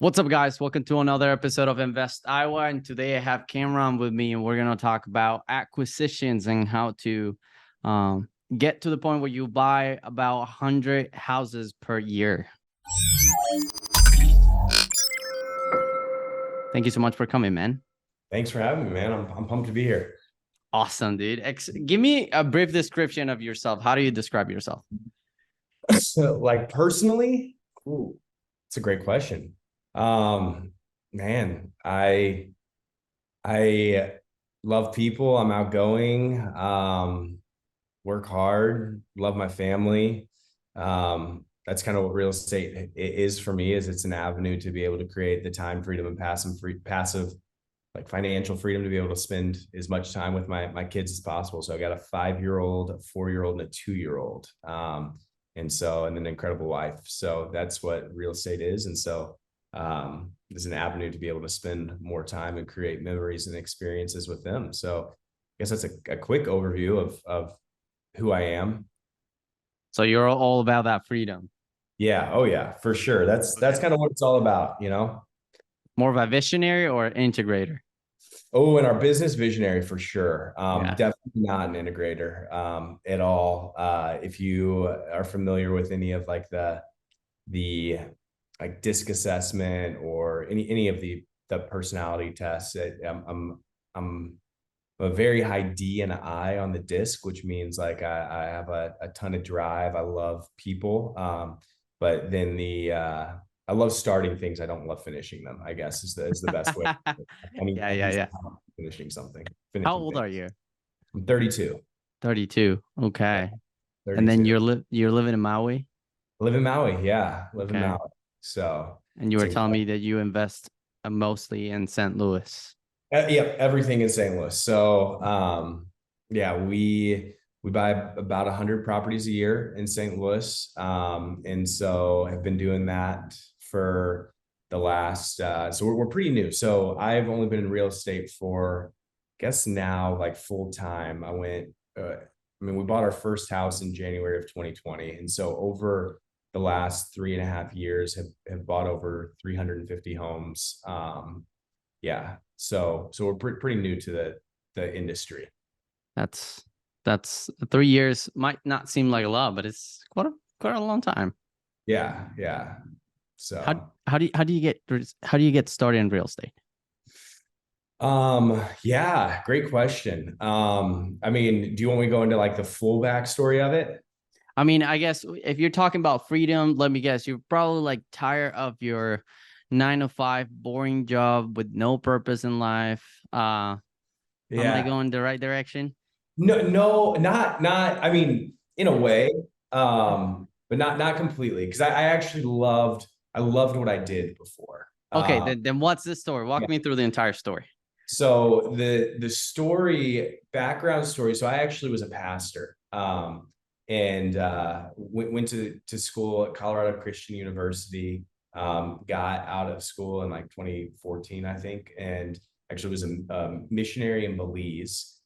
What's up, guys? Welcome to another episode of Invest Iowa. And today I have Camron with me, and we're going to talk about acquisitions and how to get to the point where you buy about 100 houses per year. Thank you so much for coming, man. Thanks for having me, man. I'm pumped to be here. Awesome, dude. Give me a brief description of yourself. How do you describe yourself? So, like personally, it's a great question. Man, I love people. I'm outgoing. Work hard. Love my family. That's kind of what real estate is for me. Is it's an avenue to be able to create the time freedom and passive like financial freedom to be able to spend as much time with my kids as possible. So I got a 5-year-old, a 4-year-old, and a 2-year-old. And an incredible wife. So that's what real estate is. And so there's an avenue to be able to spend more time and create memories and experiences with them. So I guess that's a quick overview of who I am. So you're all about that freedom. Yeah. Oh yeah, for sure. That's kind of what it's all about, you know? More of a visionary or integrator? Oh, and our business visionary for sure. Yeah. Definitely not an integrator at all. If you are familiar with any of like the like disc assessment or any of the personality tests, I'm a very high D and an I on the disc, which means like I have a ton of drive. I love people, but then I love starting things. I don't love finishing them, I guess is the best way. Yeah. Finishing something. How Finishing old things. are you? I'm 32. 32. Yeah, Okay. And then 32. you're living in Maui? I live in Maui. Yeah, live in Okay. Maui. So And you it's were telling me incredible. that you invest mostly in St. Louis. Yep, everything in St. Louis. So yeah, we buy about 100 properties a year in St. Louis. And so I've been doing that for the last so we're pretty new. So I've only been in real estate for I guess now like full time. We bought our first house in January of 2020. And so over the last 3.5 years have bought over 350 homes. Yeah, so we're pretty new to the industry. That's 3 years might not seem like a lot, but it's quite a long time. Yeah. How So how do you get started in real estate? yeah, great question. I mean, do you want me to go into like the full backstory of it? I mean, I guess if you're talking about freedom, let me guess, you're probably like tired of your 9 to 5 boring job with no purpose in life. Am I Yeah. going the right direction? No, not. I mean, in a way, but not completely. Because I actually loved what I did before. Okay, then what's the story? Walk Yeah. me through the entire story. So the story, background story. So I actually was a pastor, and went to school at Colorado Christian University. Got out of school in like 2014, I think, and actually was a missionary in Belize,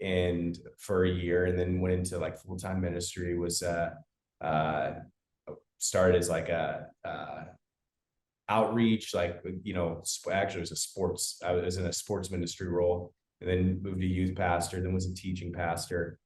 and for a year, and then went into like full time ministry. Was uh, started as like a outreach, like, actually it was a sports, I was in a sports ministry role, and then moved to youth pastor, then was a teaching pastor.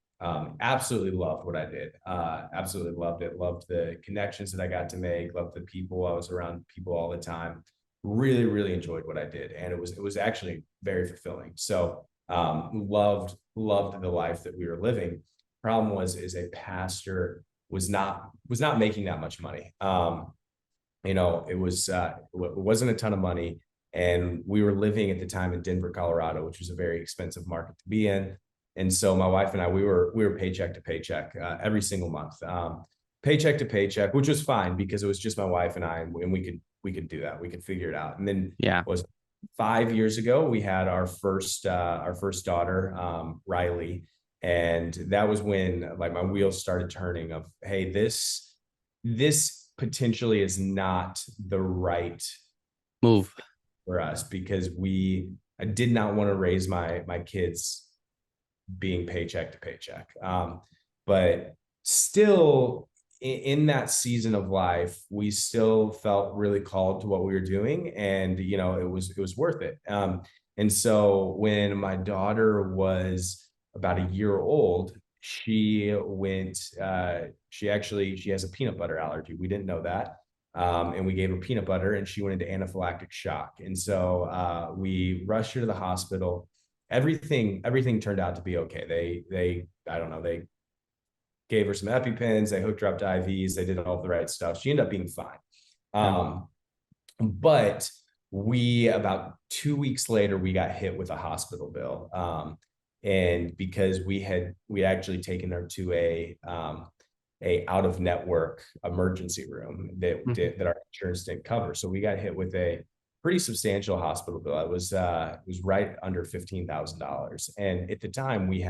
Absolutely loved what I did. Absolutely loved it. Loved the connections that I got to make, loved the people. I was around people all the time. Really, really enjoyed what I did. And it was actually very fulfilling. So loved the life that we were living. Problem was, is a pastor was not making that much money. It wasn't a ton of money, and we were living at the time in Denver, Colorado, which was a very expensive market to be in. And so my wife and I, we were paycheck to paycheck every single month, paycheck to paycheck, which was fine because it was just my wife and I, and we could do that, we could figure it out. And then Yeah. was 5 years ago we had our first daughter, Riley, and that was when like my wheels started turning of, hey, this potentially is not the right Move. for us, because I did not want to raise my kids being paycheck to paycheck. But still, in that season of life, we still felt really called to what we were doing, and it was worth it. And so when my daughter was about a year old, she went. She has a peanut butter allergy. We didn't know that, and we gave her peanut butter, and she went into anaphylactic shock. And so we rushed her to the hospital. Everything turned out to be okay. They I don't know, they gave her some EpiPens, they hooked her up to IVs, they did all of the right stuff. She ended up being fine. Yeah. But we, about 2 weeks later, we got hit with a hospital bill. And because we actually taken her to a out of network emergency room that our insurance didn't cover. So we got hit with a pretty substantial hospital bill. It was right under $15,000. And at the time we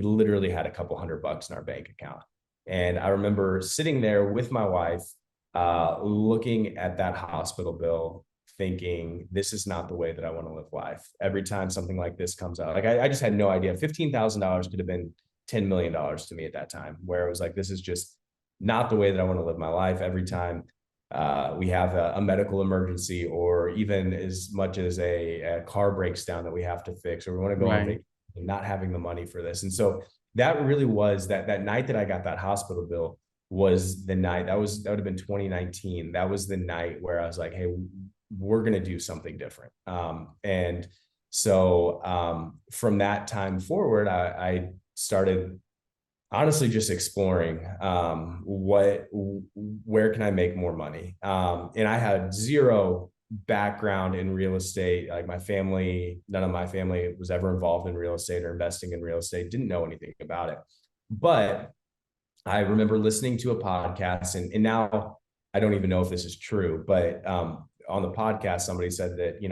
literally had a couple $100 in our bank account. And I remember sitting there with my wife, looking at that hospital bill, thinking, this is not the way that I want to live life. Every time something like this comes out, like I just had no idea. $15,000 could have been $10 million to me at that time, where it was like, this is just not the way that I want to live my life. Every time we have a medical emergency, or even as much as a car breaks down that we have to fix, or we want to go on vacation, not having the money for this. And so that really was that night that I got that hospital bill was the night that would have been 2019. That was the night where I was like, hey, we're going to do something different. And so from that time forward, I started honestly just exploring where can I make more money. And I had zero background in real estate. Like none of my family was ever involved in real estate or investing in real estate, didn't know anything about it. But I remember listening to a podcast, and now I don't even know if this is true, but on the podcast, somebody said that,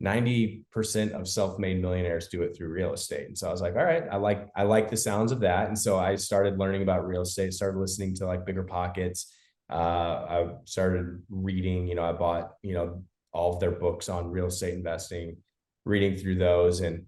90% of self-made millionaires do it through real estate. And so I was like, all right, I like the sounds of that. And so I started learning about real estate, started listening to like Bigger Pockets. I started reading, I bought, all of their books on real estate investing, reading through those, and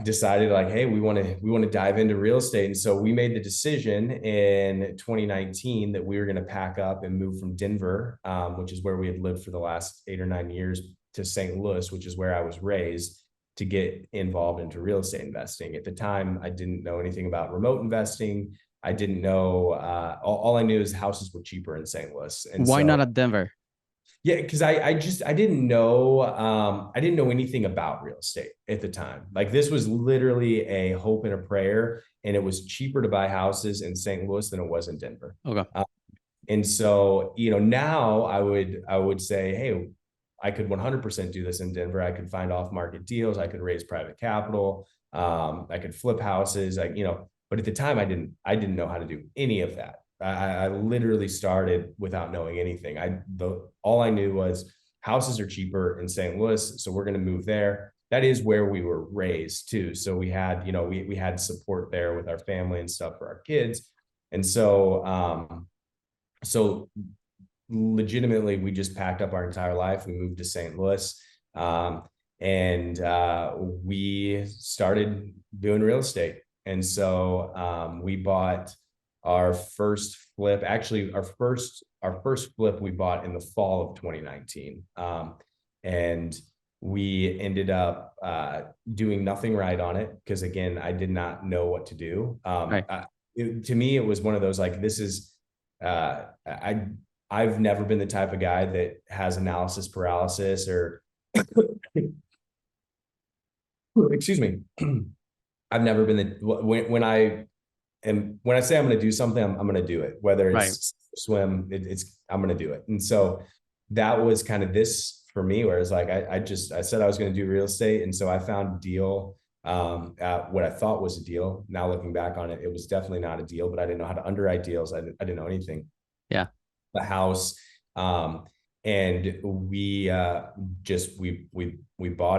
decided like, hey, we want to dive into real estate. And so we made the decision in 2019 that we were going to pack up and move from Denver, which is where we had lived for the last 8 or 9 years, to St. Louis, which is where I was raised, to get involved into real estate investing. At the time, I didn't know anything about remote investing. I didn't know, all I knew is houses were cheaper in St. Louis. And why not at Denver? Yeah, because I didn't know anything about real estate at the time. Like, this was literally a hope and a prayer, and it was cheaper to buy houses in St. Louis than it was in Denver. Okay. And so, now I would say, hey, I could 100% do this in Denver. I could find off market deals. I could raise private capital. I could flip houses. But at the time I didn't know how to do any of that. I literally started without knowing anything. All I knew was houses are cheaper in St. Louis, so we're going to move there. That is where we were raised too. So we had, we had support there with our family and stuff for our kids. And so, legitimately, we just packed up our entire life. We moved to St. Louis, and we started doing real estate. And so we bought our first flip. Actually, our first flip we bought in the fall of 2019, and we ended up doing nothing right on it because, again, I did not know what to do. To me, it was one of those, like, this is I've never been the type of guy that has analysis paralysis or excuse me. I've never been when I say I'm going to do something, I'm going to do it, whether it's swim, I'm going to do it. And so that was kind of this for me, where it's like, I said I was going to do real estate. And so I found a deal, at what I thought was a deal. Now looking back on it, it was definitely not a deal, but I didn't know how to underwrite deals. I didn't know anything. Yeah. The house. And we bought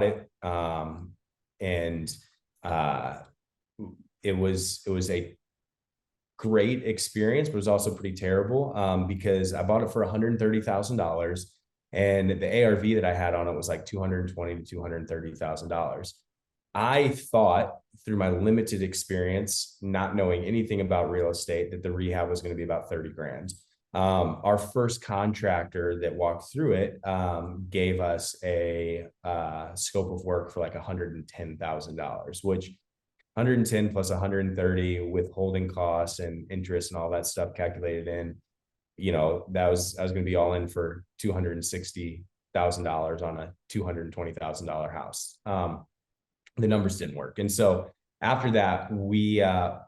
it. And it was a great experience, but it was also pretty terrible, because I bought it for $130,000, and the ARV that I had on it was like $220,000 to $230,000. I thought through my limited experience, not knowing anything about real estate, that the rehab was going to be about 30 grand. Our first contractor that walked through it gave us a scope of work for like $110,000, which 110 plus 130 with holding costs and interest and all that stuff calculated in, I was going to be all in for $260,000 on a $220,000 house. The numbers didn't work. And so after that, my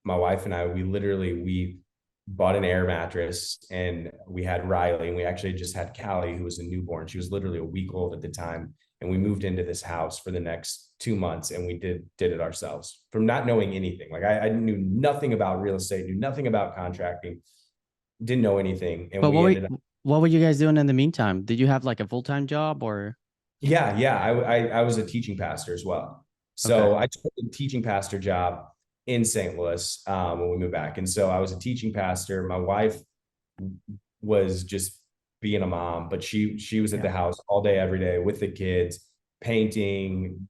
wife and I, we bought an air mattress, and we had Riley, and we actually just had Callie, who was a newborn. She was literally a week old at the time. And we moved into this house for the next 2 months, and we did it ourselves from not knowing anything. Like I knew nothing about real estate, knew nothing about contracting, didn't know anything. And But we ended up, what were you guys doing in the meantime? Did you have like a full-time job or? yeah. I was a teaching pastor as well. Okay. So I took a teaching pastor job in St. Louis when we moved back. And so I was a teaching pastor. My wife was just being a mom, but she was at the house all day, every day with the kids, painting,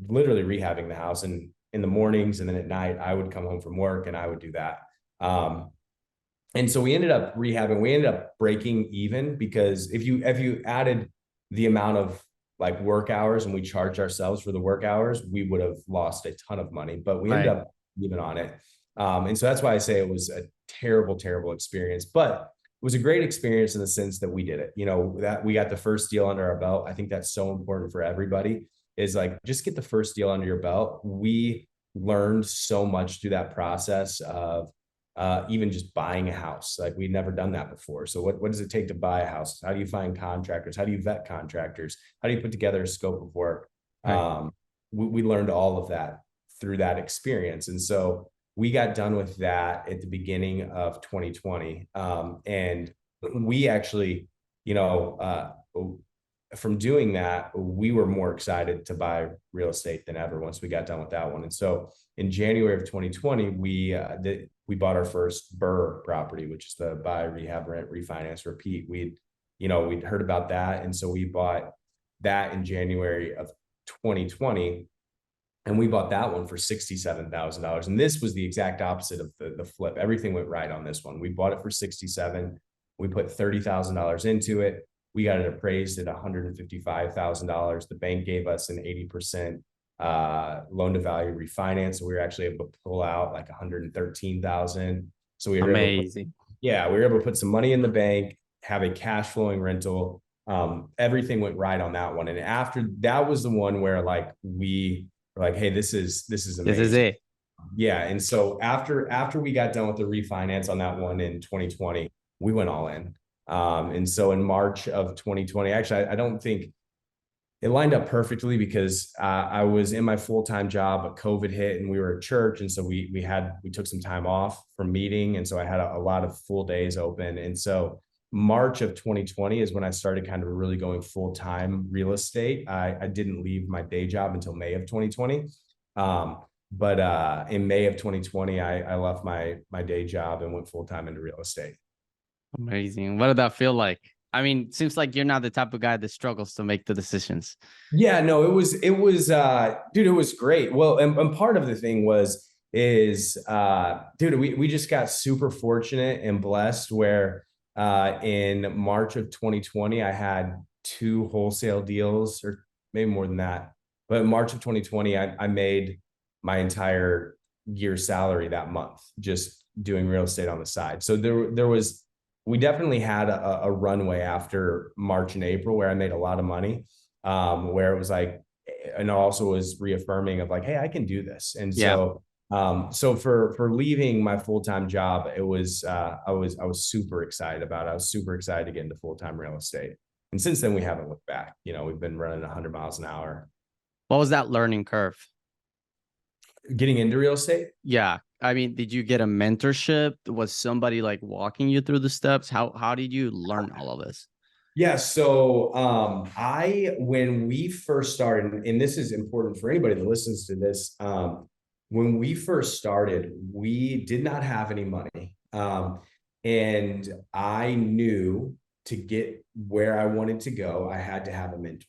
literally rehabbing the house. And in the mornings and then at night, I would come home from work and I would do that. And so we ended up rehabbing, we ended up breaking even, because if you added the amount of like work hours and we charged ourselves for the work hours, we would have lost a ton of money, but we ended up even on it. And so that's why I say it was a terrible, terrible experience, but it was a great experience in the sense that we did it, that we got the first deal under our belt. I think that's so important for everybody, is like, just get the first deal under your belt. We learned so much through that process of even just buying a house. Like, we'd never done that before. So what does it take to buy a house? How do you find contractors? How do you vet contractors? How do you put together a scope of work? We learned all of that through that experience. And so we got done with that at the beginning of 2020. And we actually, from doing that, we were more excited to buy real estate than ever once we got done with that one. And so in January of 2020, we bought our first BRRRR property, which is the buy, rehab, rent, refinance, repeat. We'd heard about that. And so we bought that in January of 2020. And we bought that one for $67,000. And this was the exact opposite of the flip. Everything went right on this one. We bought it for 67. We put $30,000 into it. We got it appraised at $155,000. The bank gave us an 80% loan to value refinance. So we were actually able to pull out like 113,000. So we were amazing. we were able to put some money in the bank, have a cash flowing rental. Everything went right on that one. And after that was the one where like we were like, hey, this is amazing. This is it. Yeah. And so after we got done with the refinance on that one in 2020, we went all in. And so in March of 2020, actually, I don't think it lined up perfectly, because I was in my full-time job, but COVID hit and we were at church. And so we took some time off from meeting. And so I had a lot of full days open. And so March of 2020 is when I started kind of really going full-time real estate. I didn't leave my day job until May of 2020. But in May of 2020, I left my day job and went full-time into real estate. Amazing. What did that feel like? I mean, seems like you're not the type of guy that struggles to make the decisions. Yeah, no, it was dude, it was great. Well, and part of the thing is dude, we just got super fortunate and blessed where in March of 2020 I had 2 wholesale deals, or maybe more than that. But in March of 2020 I made my entire year's salary that month just doing real estate on the side. So we definitely had a runway after March and April where I made a lot of money, where it was like, and also was reaffirming of like, hey, I can do this. And so, so for leaving my full-time job, it was, I was super excited about it. I was super excited to get into full-time real estate. And since then we haven't looked back. We've been running 100 miles an hour. What was that learning curve? Getting into real estate? Yeah. I mean, did you get a mentorship? Was somebody like walking you through the steps? How did you learn all of this? Yeah. So when we first started, and this is important for anybody that listens to this, when we first started, we did not have any money. And I knew to get where I wanted to go, I had to have a mentor.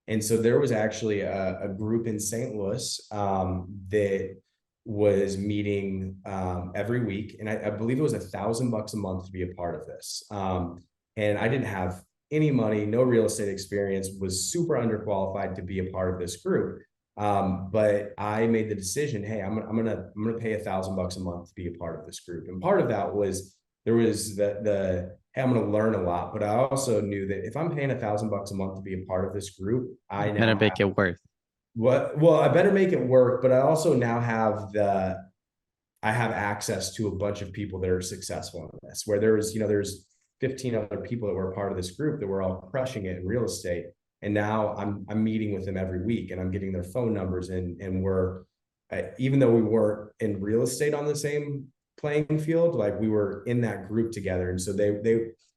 And so there was actually a group in St. Louis that was meeting every week. And I believe it was $1,000 a month to be a part of this. And I didn't have any money, no real estate experience, was super underqualified to be a part of this group. But I made the decision, hey, I'm gonna pay $1,000 a month to be a part of this group. And part of that was there was the hey, I'm gonna learn a lot, but I also knew that if I'm paying $1,000 a month to be a part of this group, I Better now make have it worth. well, I better make it work, but I also now have I have access to a bunch of people that are successful in this, where there's 15 other people that were a part of this group that were all crushing it in real estate. And now I'm meeting with them every week and I'm getting their phone numbers and we're, even though we weren't in real estate on the same playing field, like we were in that group together. And so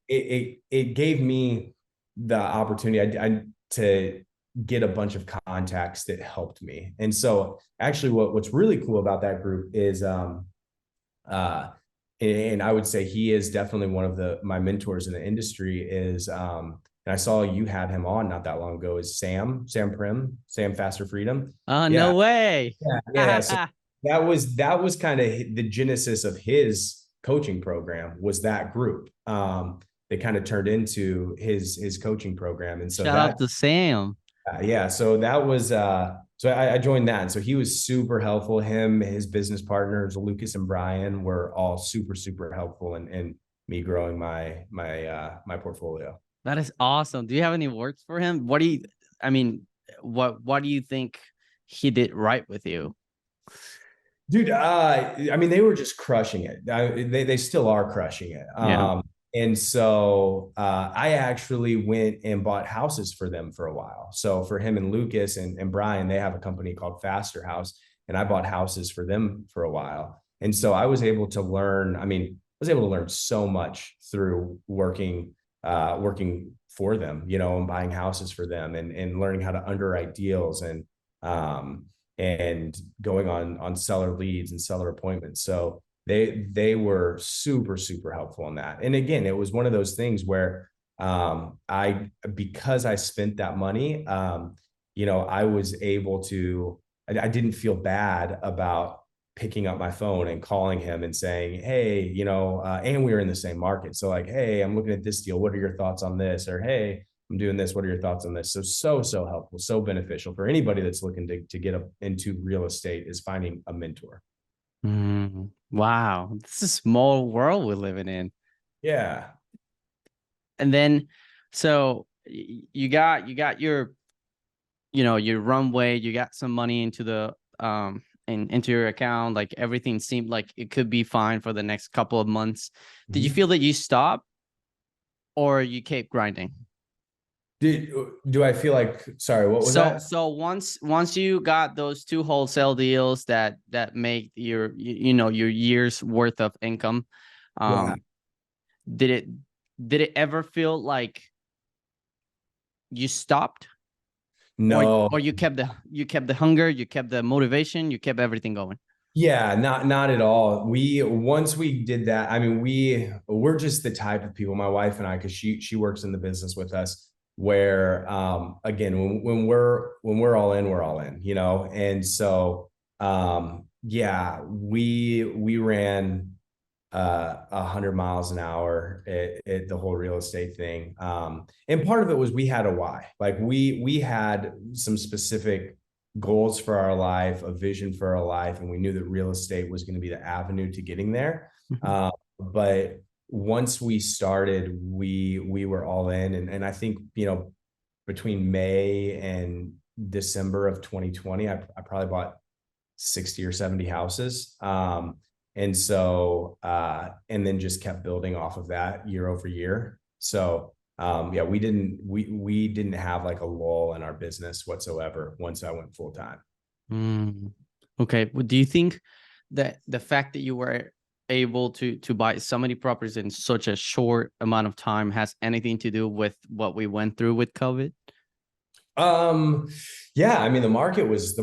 it gave me the opportunity to get a bunch of contacts that helped me. And so actually what's really cool about that group is and I would say he is definitely one of my mentors in the industry is and I saw you had him on not that long ago, is Sam Faster Freedom. Yeah. No way. Yeah. So that was kind of the genesis of his coaching program, was that group. They kind of turned into his coaching program. And so Shout out to Sam. yeah, so that was so I joined that. And so he was super helpful. Him, his business partners, Lucas and Brian, were all super helpful in me growing my portfolio. That is awesome. Do you have any words for him? What do you think he did right with you? Dude, I mean, they were just crushing it. They still are crushing it. Yeah. And so I actually went and bought houses for them for a while. So for him and Lucas and Brian, they have a company called Faster House, and I bought houses for them for a while. And so I was able to learn, so much through working for them, and buying houses for them and learning how to underwrite deals and going on seller leads and seller appointments. So they were super helpful in that. And again, it was one of those things where because I spent that money, I was able to, I didn't feel bad about picking up my phone and calling him and saying, hey, and we were in the same market. So like, hey, I'm looking at this deal. What are your thoughts on this? Or, hey, I'm doing this. What are your thoughts on this? So helpful, so beneficial for anybody that's looking to get up into real estate, is finding a mentor. Wow. This is a small world we're living in. Yeah. And then, so you got your, your runway, you got some money into the, into your account, like everything seemed like it could be fine for the next couple of months. Did you feel that you stopped or you kept grinding? Do I feel like, sorry, what was that? So once you got those 2 wholesale deals that make your, your year's worth of income, Yeah. did it ever feel like you stopped? No. Or you kept the hunger, you kept the motivation, you kept everything going? Yeah, not at all. Once we did that, I mean, we're just the type of people, my wife and I, because she works in the business with us, where again, when we're all in, we're all in, and so yeah, we ran 100 miles an hour at the whole real estate thing. And part of it was we had a why. Like we had some specific goals for our life, a vision for our life, and we knew that real estate was going to be the avenue to getting there. But once we started, we were all in. And I think, between May and December of 2020, I probably bought 60 or 70 houses. And so, and then just kept building off of that year over year. So, yeah, we didn't have like a lull in our business whatsoever once I went full time. Okay. Well, do you think that the fact that you were able to buy so many properties in such a short amount of time has anything to do with what we went through with COVID? Yeah, I mean, the market was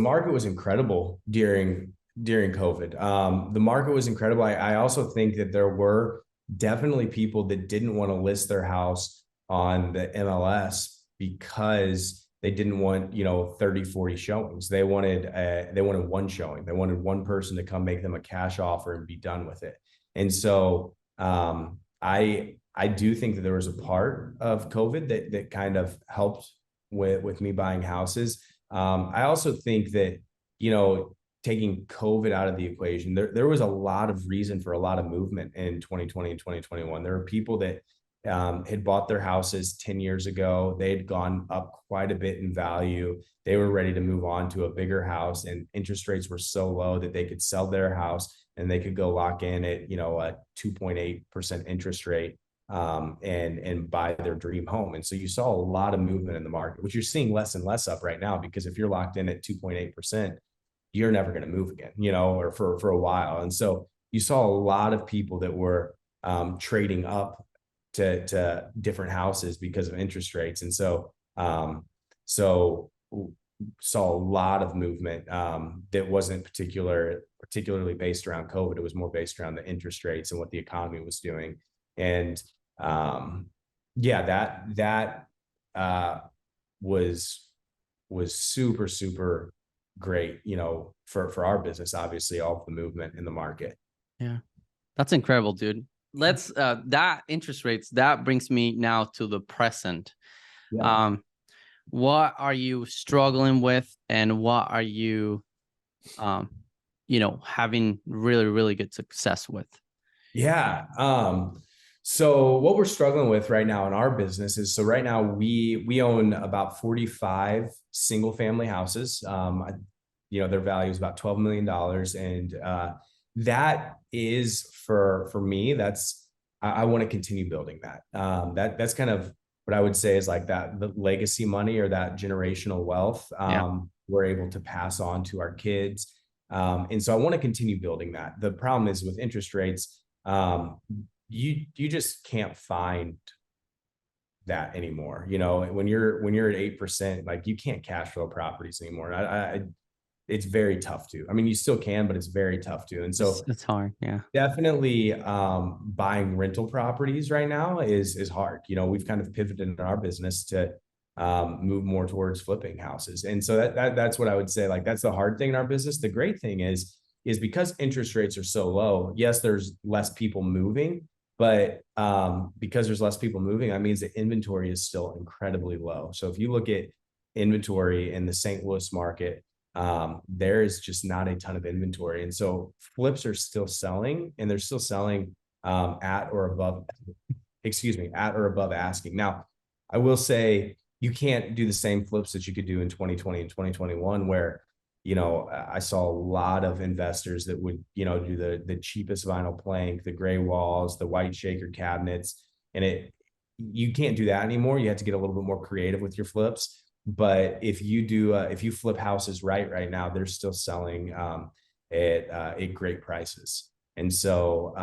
incredible during COVID. The market was incredible. I also think that there were definitely people that didn't want to list their house on the MLS because they didn't want, 30, 40 showings. They wanted one showing. They wanted one person to come make them a cash offer and be done with it. And so I do think that there was a part of COVID that kind of helped with me buying houses. I also think that, taking COVID out of the equation, there was a lot of reason for a lot of movement in 2020 and 2021. There were people that had bought their houses 10 years ago. They had gone up quite a bit in value. They were ready to move on to a bigger house, and interest rates were so low that they could sell their house and they could go lock in at, a 2.8% interest rate and buy their dream home. And so you saw a lot of movement in the market, which you're seeing less and less of right now, because if you're locked in at 2.8%, you're never going to move again, or for a while. And so you saw a lot of people that were trading up to different houses because of interest rates. And so saw a lot of movement that wasn't particularly based around COVID. It was more based around the interest rates and what the economy was doing. And that was super, super great, for our business, obviously, all of the movement in the market. Yeah, that's incredible, dude. Let's that interest rates, that brings me now to the present. Yeah. What are you struggling with, and what are you having really, really good success with? Yeah. So what we're struggling with right now in our business is, so right now we own about 45 single family houses. Their value is about $12 million. And that is for me, I want to continue building that. That's kind of what I would say is like the legacy money, or that generational wealth we're able to pass on to our kids. And so I want to continue building that. The problem is with interest rates, you just can't find that anymore. When you're at 8%, like, you can't cash flow properties anymore. It's very tough to. I mean, you still can, but it's very tough to. And so it's hard. Yeah, definitely buying rental properties right now is hard. We've kind of pivoted in our business to move more towards flipping houses. And so that's what I would say. Like, that's the hard thing in our business. The great thing is because interest rates are so low, yes, there's less people moving, but because there's less people moving, that means the inventory is still incredibly low. So if you look at inventory in the St. Louis market, there is just not a ton of inventory. And so flips are still selling, and they're still selling at or above asking. Now, I will say, you can't do the same flips that you could do in 2020 and 2021, where, I saw a lot of investors that would, do the cheapest vinyl plank, the gray walls, the white shaker cabinets, and you can't do that anymore. You have to get a little bit more creative with your flips. But if you flip houses right now, they're still selling at great prices. And so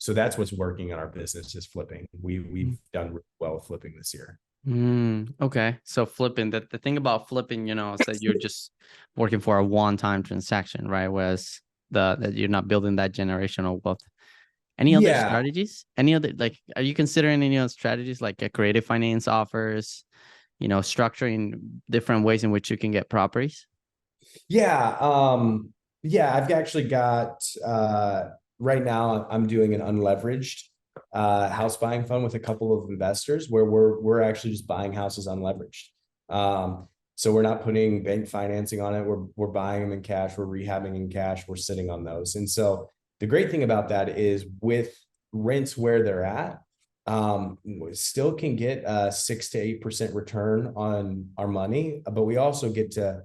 that's what's working in our business, is flipping. We've done really well with flipping this year. Okay. So flipping, the thing about flipping, is that you're just working for a one-time transaction, right? Whereas that you're not building that generational wealth. Any other strategies? Are you considering any other strategies, like a creative finance offers, structuring different ways in which you can get properties? Yeah. I've actually got, right now I'm doing an unleveraged house buying fund with a couple of investors, where we're actually just buying houses unleveraged. So we're not putting bank financing on it. We're buying them in cash. We're rehabbing in cash. We're sitting on those. And so the great thing about that is, with rents where they're at, still can get a 6 to 8% return on our money, but we also get to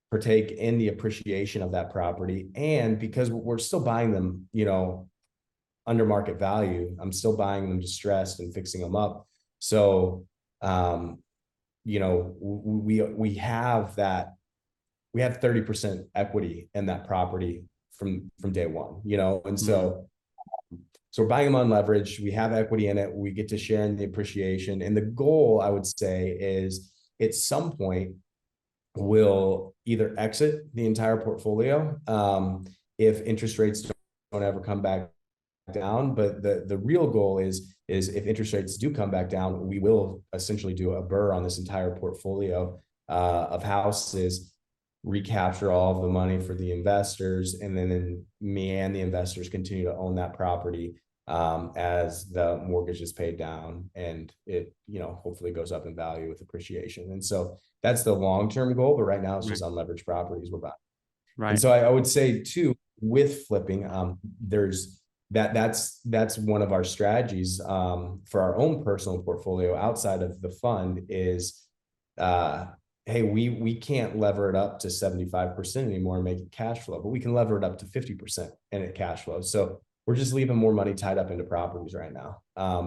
partake in the appreciation of that property. And because we're still buying them, under market value, I'm still buying them distressed and fixing them up. So, we have 30% equity in that property from day one, and so we're buying them unleveraged. We have equity in it. We get to share in the appreciation. And the goal, I would say, is at some point we'll either exit the entire portfolio if interest rates don't ever come back down. But the real goal is if interest rates do come back down, we will essentially do a burr on this entire portfolio of houses, recapture all of the money for the investors, and then me and the investors continue to own that property as the mortgage is paid down, and it, hopefully goes up in value with appreciation. And so that's the long-term goal, but right now it's just unleveraged properties we're buying. And so I would say too, with flipping, there's that's one of our strategies for our own personal portfolio outside of the fund is, hey, we can't lever it up to 75% anymore and make it cash flow, but we can lever it up to 50% and it cash flows. So we're just leaving more money tied up into properties right now.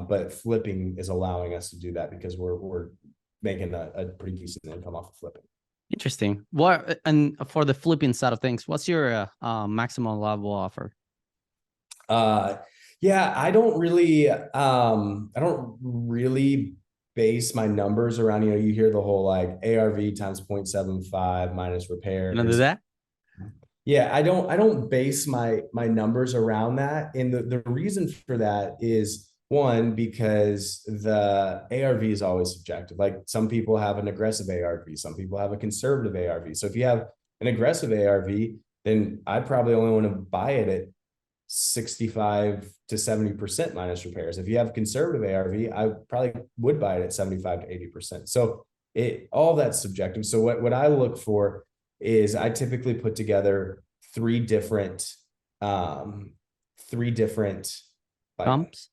But flipping is allowing us to do that because we're making a pretty decent income off of flipping. Interesting. What, and for the flipping side of things, what's your maximum level offer? Yeah, I don't really base my numbers around, you hear the whole like ARV times 0.75 minus repairs. You know, do that? Yeah, I don't base my numbers around that. And the reason for that is, one, because the ARV is always subjective. Like some people have an aggressive ARV, some people have a conservative ARV. So if you have an aggressive ARV, then I'd probably only want to buy it at 65 to 70% minus repairs. If you have conservative ARV, I probably would buy it at 75 to 80%. So all that's subjective. So what I look for is I typically put together three different Comps?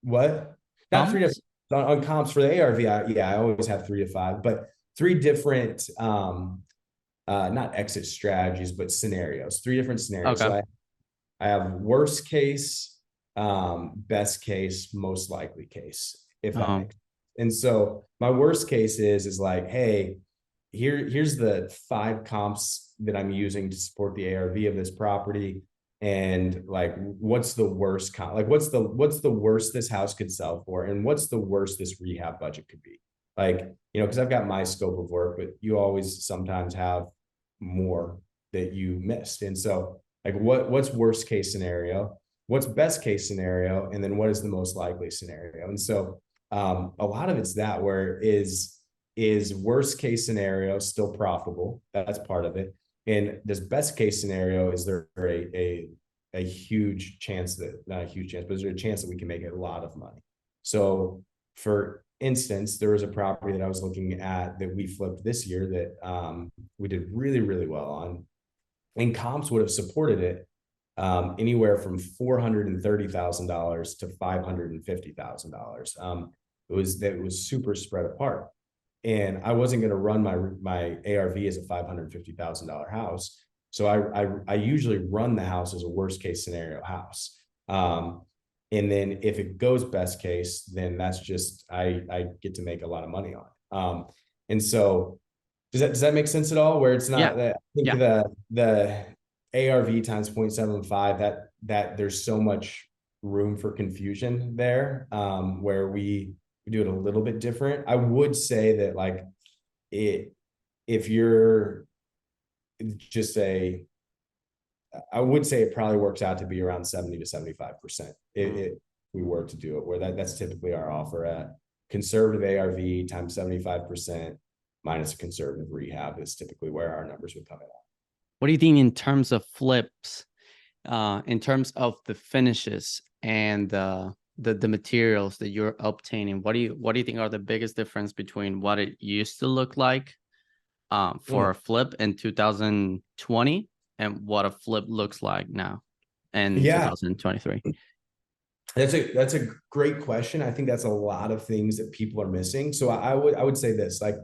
What? Not three different on comps for the ARV. I always have 3 to 5, but three different not exit strategies, but scenarios, 3 different scenarios. Okay. So I have worst case, best case, most likely case, if that makes sense. And so my worst case is like, hey, here's the 5 comps that I'm using to support the ARV of this property. And like, what's the worst comp? Like, what's the worst this house could sell for? And what's the worst this rehab budget could be? Like, because I've got my scope of work, but you always sometimes have more that you missed. And so like, what's worst case scenario? What's best case scenario? And then what is the most likely scenario? And so a lot of it's that, where is worst case scenario still profitable? That's part of it. And this best case scenario, is there a huge chance that, not a huge chance, but is there a chance that we can make a lot of money? So for instance, there was a property that I was looking at that we flipped this year that we did really, really well on. And comps would have supported it anywhere from $430,000 to $550,000. It was super spread apart, and I wasn't going to run my ARV as a $550,000 house. So I usually run the house as a worst case scenario house. And then if it goes best case, then that's just, I get to make a lot of money on it. And so does that make sense at all? Where it's not that, I think the ARV times 0.75, that there's so much room for confusion there, where we do it a little bit different. I would say that like if you're just I would say it probably works out to be around 70 to 75%. If we were to do it, where that's typically our offer at. Conservative ARV times 75% minus a conservative rehab is typically where our numbers would come in at. What do you think in terms of flips, in terms of the finishes and the materials that you're obtaining? What do you think are the biggest difference between what it used to look like for a flip in 2020 and what a flip looks like now in 2023? That's a great question. I think that's a lot of things that people are missing. So I would say this, like,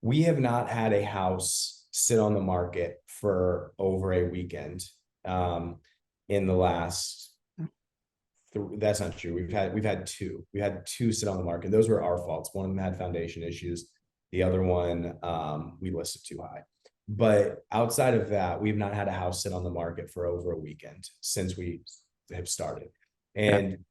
we have not had a house sit on the market for over a weekend in the last. That's not true. We've had two. We had 2 sit on the market. Those were our faults. One of them had foundation issues. The other one we listed too high. But outside of that, we've not had a house sit on the market for over a weekend since we have started. And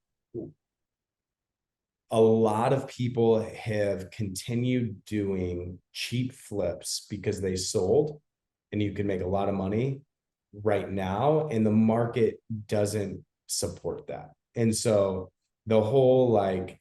a lot of people have continued doing cheap flips because they sold, and you can make a lot of money right now, and the market doesn't support that. And so the whole like,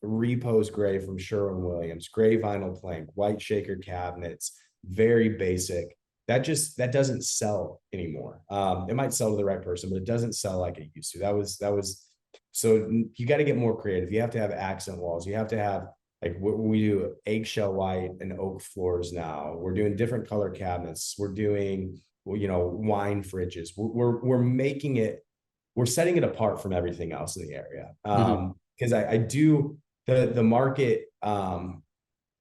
repose gray from Sherwin-Williams, gray vinyl plank, white shaker cabinets, very basic. That doesn't sell anymore. It might sell to the right person, but it doesn't sell like it used to. That was so you got to get more creative. You have to have accent walls. You have to have like we do eggshell white and oak floors now. We're doing different color cabinets. We're doing wine fridges. We're making it, we're setting it apart from everything else in the area. Mhm. Because I do the market,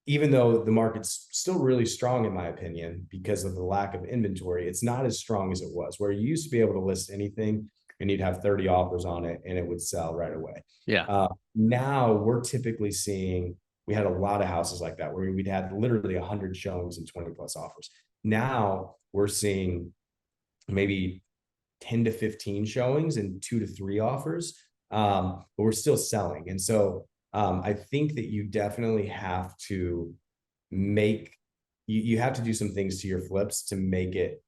even though the market's still really strong in my opinion because of the lack of inventory, it's not as strong as it was, where you used to be able to list anything and you'd have 30 offers on it and it would sell right away. Yeah. Now we're typically seeing, we had a lot of houses like that where we'd had literally 100 showings and 20 plus offers. Now we're seeing maybe 10 to 15 showings and 2 to 3 offers, but we're still selling. And so I think that you definitely have to make, you have to do some things to your flips to make it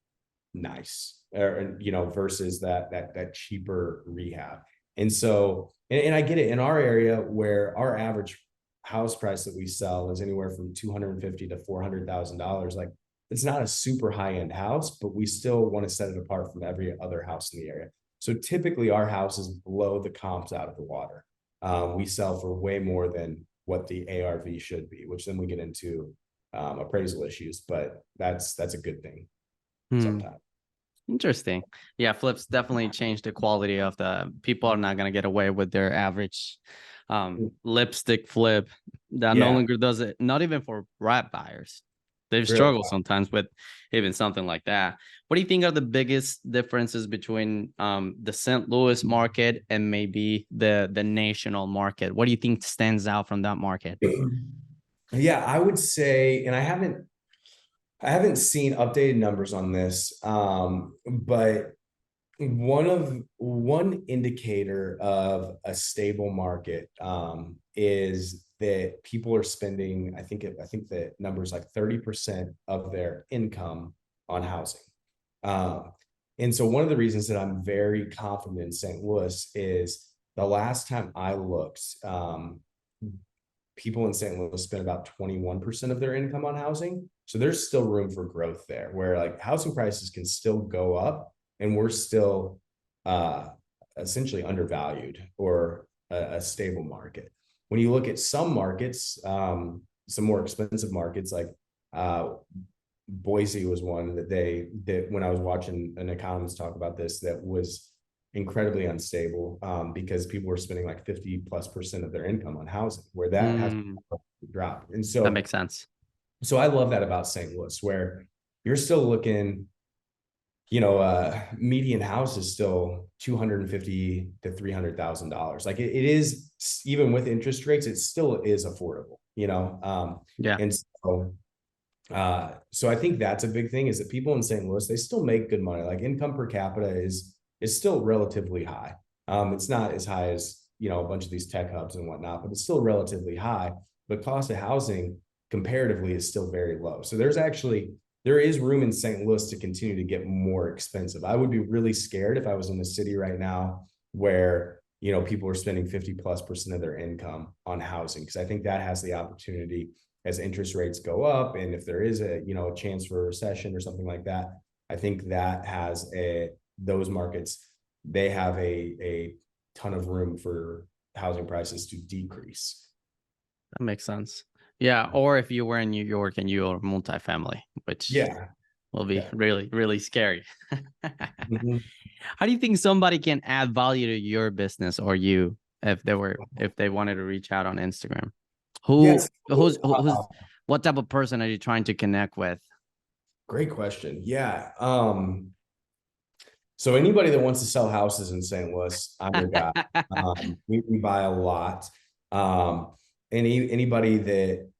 nice, or versus that cheaper rehab. And so, and I get it in our area where our average house price that we sell is anywhere from $250,000 to $400,000. Like, it's not a super high-end house, but we still want to set it apart from every other house in the area. So typically our houses blow the comps out of the water. We sell for way more than what the ARV should be, which then we get into appraisal issues, but that's a good thing Hmm. sometimes. Interesting. Yeah, flips definitely change the quality of the people are not gonna get away with their average lipstick flip that no Yeah, longer does it, not even for rat buyers. They've really. struggled sometimes with even something like that. What do you think are the biggest differences between the St. Louis market and maybe the national market? What do you think stands out from that market? Yeah, I would say, and I haven't seen updated numbers on this, but one indicator of a stable market is that people are spending, I think the number is like 30% of their income on housing. Um, and so one of the reasons that I'm very confident in St. Louis is the last time I looked, people in St. Louis spend about 21% of their income on housing. So there's still room for growth there, where like housing prices can still go up and we're still uh, essentially undervalued or a stable market. When you look at some markets, some more expensive markets like Boise was one that when I was watching an economist talk about this, that was incredibly unstable because people were spending like 50+% of their income on housing, where that has dropped. And That so makes sense. I love that about St. Louis, where you're still looking, median house is still $250,000 to $300,000. Like it is, even with interest rates, it still is affordable, Yeah. and so I think that's a big thing, is that people in St. Louis, they still make good money. Like income per capita is still relatively high. It's not as high as, a bunch of these tech hubs and whatnot, but it's still relatively high. But cost of housing comparatively is still very low. So there is room in St. Louis to continue to get more expensive. I would be really scared if I was in a city right now where, people are spending 50+% of their income on housing, because I think that has the opportunity as interest rates go up. And if there is a chance for a recession or something like that, I think that has those markets, they have a ton of room for housing prices to decrease. That makes sense. Yeah. Or if you were in New York and you are multifamily, which Yeah. will be Yeah. really, really scary. Mhm. How do you think somebody can add value to your business or you if they wanted to reach out on Instagram? Yes. What type of person are you trying to connect with? Great question. Yeah. So anybody that wants to sell houses in St. Louis, I'm your guy. We buy a lot. Anybody that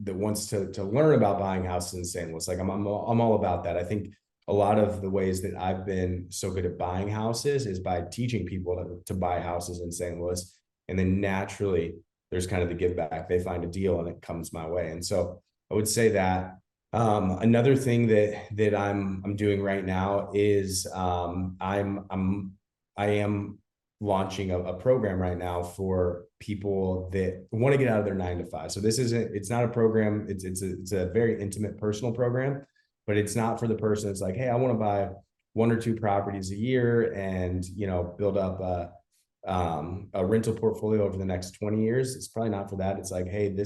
wants to learn about buying houses in St. Louis, like I'm all about that. I think a lot of the ways that I've been so good at buying houses is by teaching people to buy houses in St. Louis, and then naturally there's kind of the give back. They find a deal and it comes my way, and so I would say that. Another thing that I'm doing right now is I am launching a program right now for people that want to get out of their 9 to 5. So it's not a program. It's a very intimate personal program, but it's not for the person that's like, hey, I want to buy 1 or 2 properties a year and, build up a rental portfolio over the next 20 years. It's probably not for that. It's like, hey,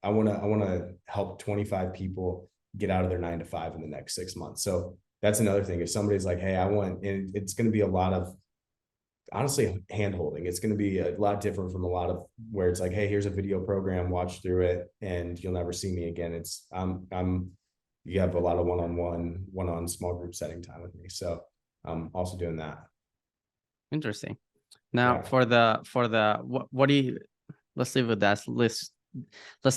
I want to help 25 people get out of their 9 to 5 in the next 6 months. So that's another thing. If somebody's like, hey, it's going to be a lot of, honestly, hand holding. It's going to be a lot different from a lot of where it's like, hey, here's a video program, watch through it and you'll never see me again. It's you have a lot of one-on small group setting time with me. So I'm also doing that. Interesting. Now Yeah. for the what do you, let's leave it with that. Let's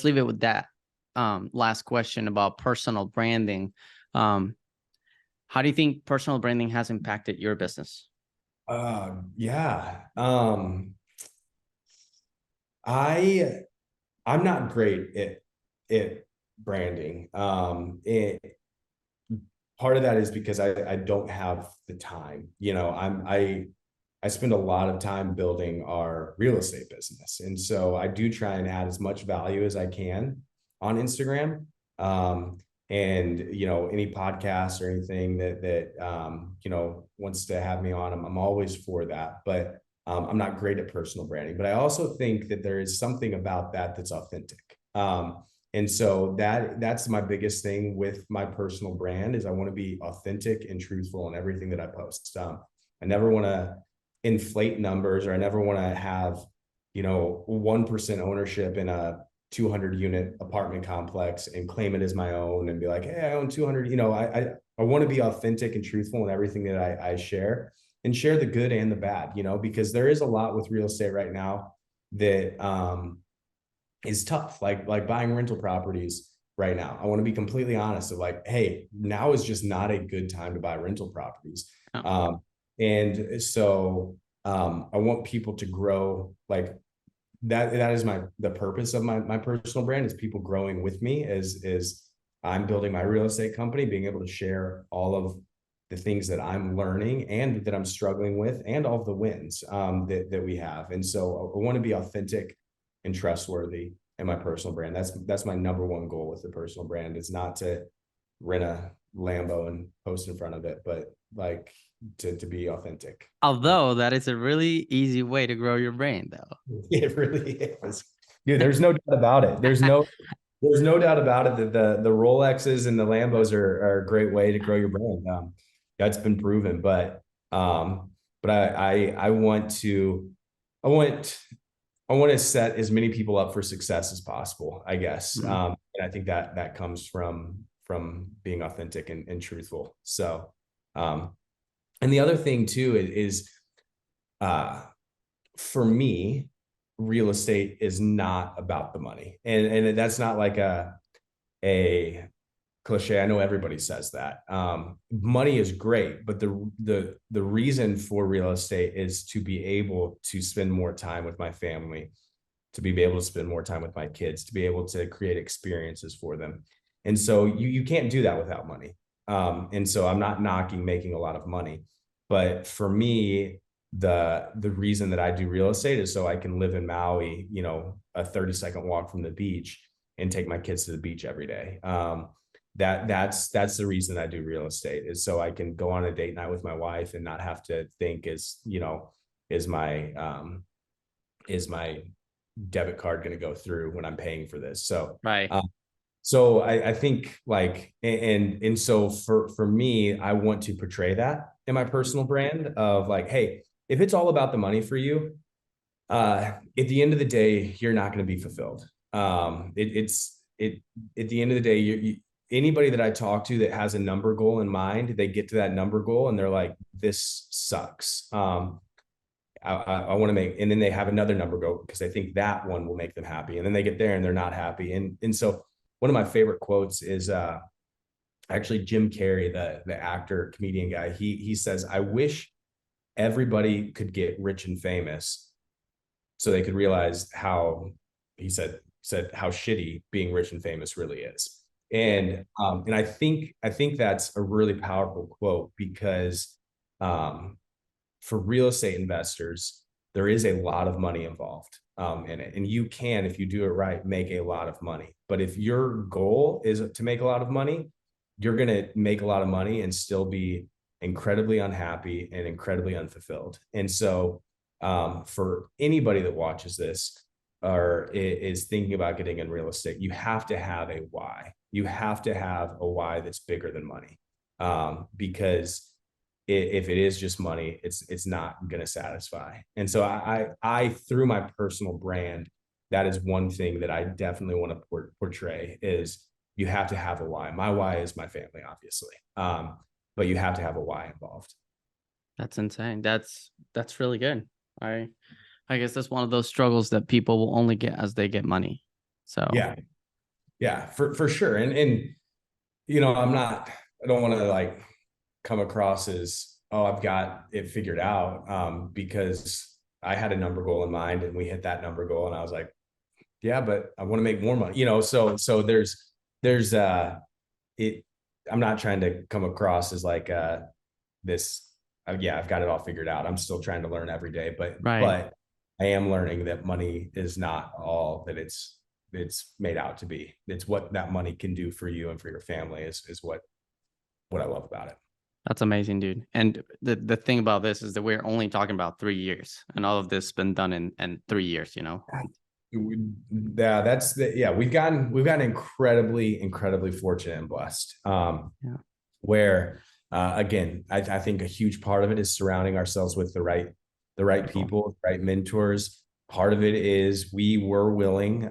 leave it with that. Last question about personal branding. How do you think personal branding has impacted your business? Yeah. I'm not great at branding. Part of that is because I don't have the time. I spend a lot of time building our real estate business. And so I do try and add as much value as I can on Instagram. And, any podcasts or anything that wants to have me on, I'm always for that. But I'm not great at personal branding, but I also think that there is something about that that's authentic. And so that's my biggest thing with my personal brand is I want to be authentic and truthful in everything that I post. I never want to inflate numbers, or I never want to have, 1% ownership in a 200 unit apartment complex and claim it as my own and be like, hey, I own 200. I want to be authentic and truthful in everything that I share, and share the good and the bad, because there is a lot with real estate right now that is tough, like buying rental properties right now. I want to be completely honest of like, hey, now is just not a good time to buy rental properties. Oh. And so I want people to grow like that. That is the purpose of my personal brand, is people growing with me as I'm building my real estate company, being able to share all of the things that I'm learning and that I'm struggling with, and all of the wins that we have. And so I want to be authentic and trustworthy in my personal brand. That's my number one goal with the personal brand. It's not to rent a Lambo and post in front of it, but like to be authentic. Although that is a really easy way to grow your brain, though. It really is. Dude, there's no doubt about it. There's no doubt about it that the Rolexes and the Lambos are a great way to grow your brand. That's been proven, but I want to set as many people up for success as possible, I guess. Mhm. And I think that comes from being authentic and truthful. So, and the other thing too is for me, real estate is not about the money. And that's not like a cliche. I know everybody says that. Money is great, but the reason for real estate is to be able to spend more time with my family, to be able to spend more time with my kids, to be able to create experiences for them. And so you can't do that without money. And so I'm not knocking making a lot of money, but for me, the reason that I do real estate is so I can live in Maui, a 30-second walk from the beach, and take my kids to the beach every day. That's the reason I do real estate, is so I can go on a date night with my wife and not have to think is my debit card going to go through when I'm paying for this. So, Right. so I think like, and so for me, I want to portray that in my personal brand of like, hey, if it's all about the money for you, at the end of the day, you're not going to be fulfilled. At the end of the day, anybody that I talk to that has a number goal in mind, they get to that number goal and they're like, this sucks. I want to make, and then they have another number goal because they think that one will make them happy. And then they get there and they're not happy. And so one of my favorite quotes is actually Jim Carrey, the actor, comedian guy. He says, I wish everybody could get rich and famous so they could realize how, he said how shitty being rich and famous really is. And I think that's a really powerful quote because for real estate investors, there is a lot of money involved in it. And you can, if you do it right, make a lot of money. But if your goal is to make a lot of money, you're going to make a lot of money and still be incredibly unhappy and incredibly unfulfilled. And so for anybody that watches this or is thinking about getting in real estate, you have to have a why. You have to have a why that's bigger than money. Because if it is just money, it's not going to satisfy. And so I through my personal brand, that is one thing that I definitely want to portray is you have to have a why. My why is my family, obviously. But you have to have a why involved. That's insane. That's really good. I guess that's one of those struggles that people will only get as they get money. So yeah, for sure. And you know, I don't want to like come across as, oh, I've got it figured out, because I had a number goal in mind and we hit that number goal and I was like, yeah, but I want to make more money, you know? So there's I'm not trying to come across as like this, yeah, I've got it all figured out. I'm still trying to learn every day, but I am learning that money is not all that it's made out to be. It's what that money can do for you and for your family is what I love about it. That's amazing, dude. And the thing about this is that we're only talking about 3 years, and all of this has been done in 3 years, you know? Yeah, we've gotten incredibly fortunate and blessed. Where again, I think a huge part of it is surrounding ourselves with the right people, the right mentors. Part of it is we were willing,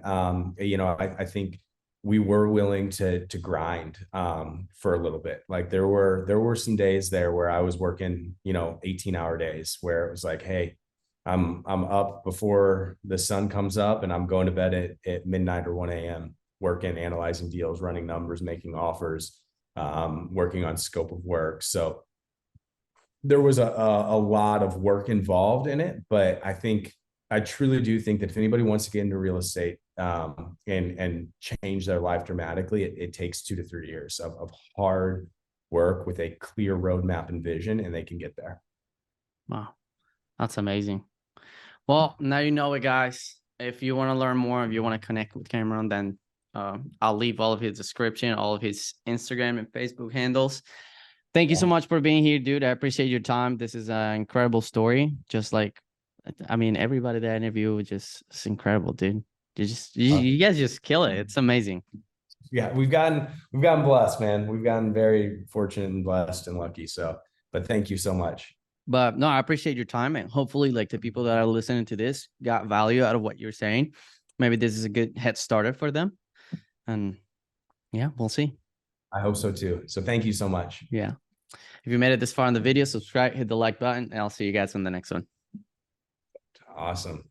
you know, I think we were willing to grind for a little bit. Like there were some days there where I was working, you know, 18-hour days where it was like, hey, I'm up before the sun comes up and I'm going to bed at midnight or 1 a.m. working, analyzing deals, running numbers, making offers, working on scope of work. So there was a lot of work involved in it, but I truly do think that if anybody wants to get into real estate and change their life dramatically, it takes 2 to 3 years of hard work with a clear roadmap and vision, and they can get there. Wow, that's amazing. Well, now you know it, guys. If you want to learn more, if you want to connect with Camron, then I'll leave all of his description, all of his Instagram and Facebook handles. Thank you so much for being here, dude. I appreciate your time. This is an incredible story. Just like, I mean, everybody that I interview, it's incredible, dude. You guys just kill it. It's amazing. Yeah, we've gotten blessed, man. We've gotten very fortunate and blessed and lucky. So, but thank you so much. But no, I appreciate your time, and hopefully like the people that are listening to this got value out of what you're saying. Maybe this is a good head starter for them. And yeah, we'll see. I hope so too. So thank you so much. Yeah. If you made it this far in the video, subscribe, hit the like button, and I'll see you guys in the next one. Awesome.